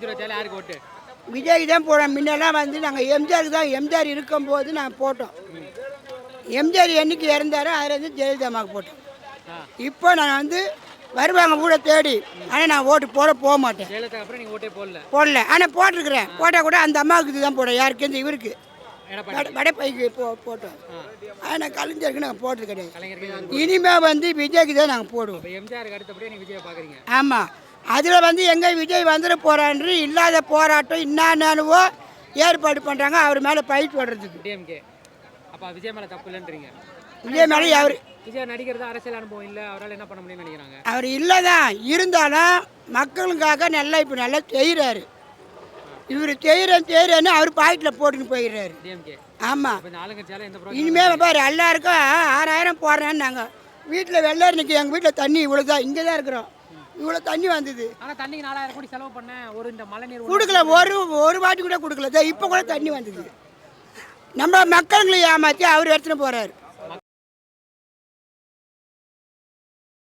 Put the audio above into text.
யாருக்கு ஓட்டு? விஜய்க்கு தான் போடுறோம். முன்னெல்லாம் வந்து நாங்கள் எம்ஜிஆருக்கு தான், எம்ஜிஆர் இருக்கும்போது நாங்கள் போட்டோம். எம்ஜிஆர் என்னைக்கு இறந்தாரோ அதில் வந்து ஜெயலலிதாமாவுக்கு போட்டோம். இப்போ நான் வந்து வருவாங்க கூட தேடி, ஆனால் நான் ஓட்டு போக மாட்டேன். ஜெயலலிதா அப்புறம் நீங்கள் ஓட்டே போடல, ஆனால் போட்டிருக்கிறேன். போட்டால் கூட அந்த அம்மாவுக்கு தான் போடுறேன். யாருக்கு இந்த இவருக்கு வடப்பைக்கு போட்டோம். ஆனால் கலைஞருக்கு நாங்கள் போட்டது கிடையாது. இனிமேல் வந்து விஜய்க்கு தான் நாங்கள் போடுவோம். எம்ஜிஆருக்கு அடுத்தபடியே நீங்கள் விஜய் பார்க்குறீங்க? ஆமாம். அதில் வந்து எங்கே விஜய் வந்துட போகிறான்னு இல்லாத போராட்டம் என்னென்னவோ ஏற்பாடு பண்ணுறாங்க அவர் மேலே பயிர் போடுறதுக்கு. டிஎம்கே அப்போ விஜய் மேலே தப்பு இல்லைன்றீங்க? விஜய் மேலே அவர் விஜய் நடிக்கிறது அரசியல் அனுபவம் இல்லை, அவரால் என்ன பண்ண முடியும்னு நினைக்கிறாங்க? அவர் இல்லை தான், இருந்தாலும் மக்களுக்காக இப்போ நல்லா செய்கிறாரு. இவர் செய்கிறேன்னு அவர் பாக்கெட்டில் போட்டுன்னு போயிடுறாரு. டிஎம்கே. ஆமாம். ஆளுங்கட்சியால் இனிமேல் பாரு எல்லாருக்கும் 6000 போடுறேன்னு நாங்கள் வீட்டில் வெள்ளாரி நிற்க. எங்கள் வீட்டில் தண்ணி இவ்வளோ தான், இங்கே தான் இருக்கிறோம். இவ்வளோ தண்ணி வந்தது. ஆனால் தண்ணிக்கு 4000 கோடி செலவு பண்ணேன். இந்த மழை நீர் கொடுக்கல, ஒரு வாட்டி கூட கொடுக்கல. இப்போ கூட தண்ணி வந்தது. நம்ம மக்களுங்களை ஏமாற்றி அவர் எடுத்துன்னு போகிறாரு.